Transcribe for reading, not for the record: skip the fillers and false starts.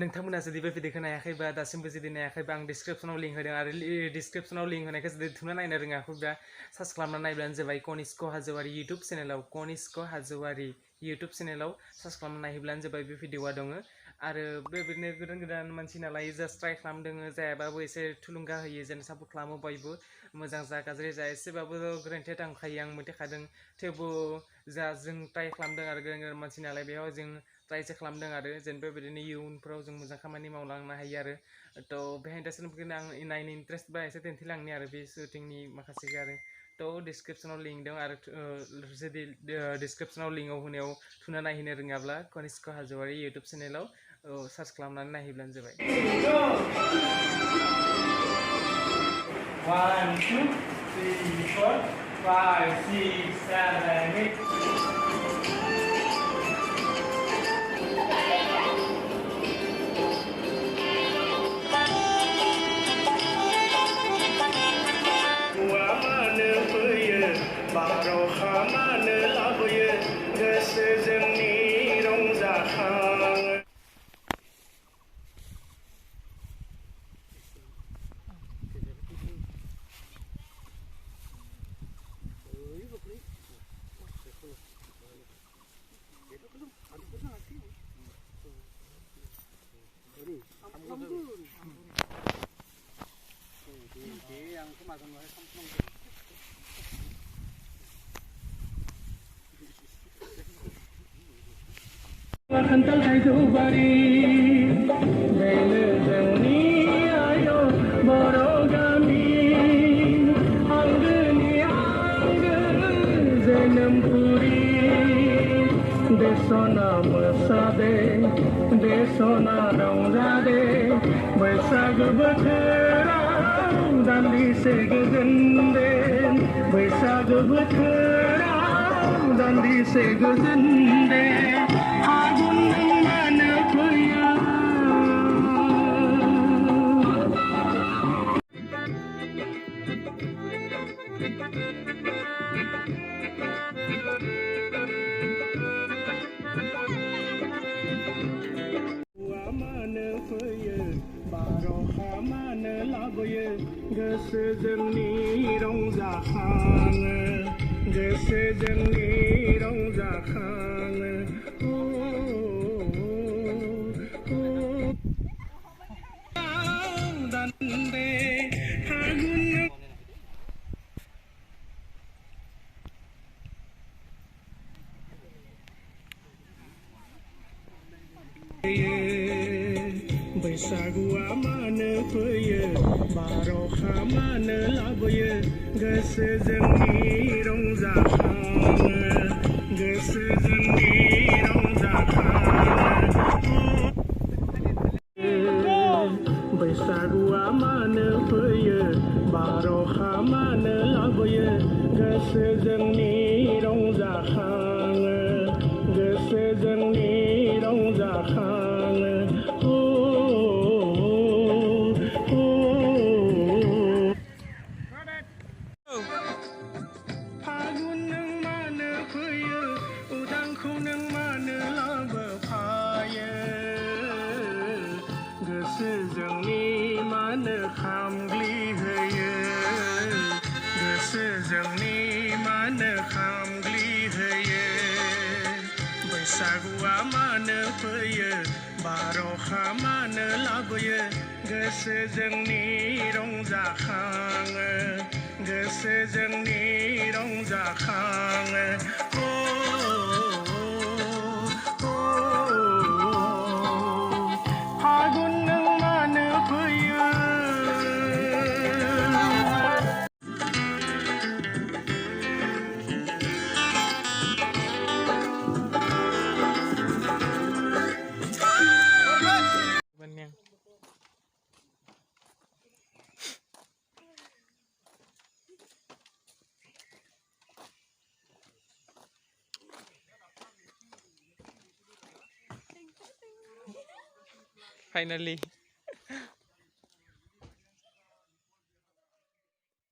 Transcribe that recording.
नोंथांमोना जुदि बे भिडिअखौ नायाखैबा दासिमबो जुदि नायाखैबा आं डिसक्रिप्सनाव लिंक होदों आरो डिसक्रिप्सनाव लिंक होनायखौ जुदि थुना नायनो रोङाखैबा सार्च खालामना नायब्लानो जाबाय कनिष्क हाज'वारि इउटुब चेनेलाव कनिष्क हाज'वारि इउटुब चेनेलाव सार्च खालामना नायब्लानो जाबाय बे भिडिअआ दङ आरो बेबायदिनो गोदान गोदान मानसि नालाय जास्ट ट्राइ खालामदों जायाबाबो एसे थुलुंगा होयो जेन सापर्ट खालामो बयबो मोजां जा गाज्रि जा एसेबाबो गोरोन्थिया थांखायो आं मिथिखादों थेवबो जा जों ट्राइ खालामदों आरो गोदान गोदान मानसि नालाय बेयाव जों ट्राइसो खालामदों आरो जेन बेबायदिनो इयुनफ्राव जों मोजां खामानि मावलांनो हायो आरो थ' बेहायनो दासिमबो आं नायनो इन्टारेस्ट बा एसे दिन्थिलांनि आरो बे शुटिंनि माखासेखौ आरो थ' डिसक्रिप्सनाव लिंक दं आरो जुदि डिसक्रिप्सनाव लिंकआव होनायाव थुना नायहैनो रोङाब्ला कनिष्क हाज'वारि इउटुब चेनेलाव सार्च खालामनानै नायहैब्लानो जाबाय 1 2 3 4 5 6 7 8Finally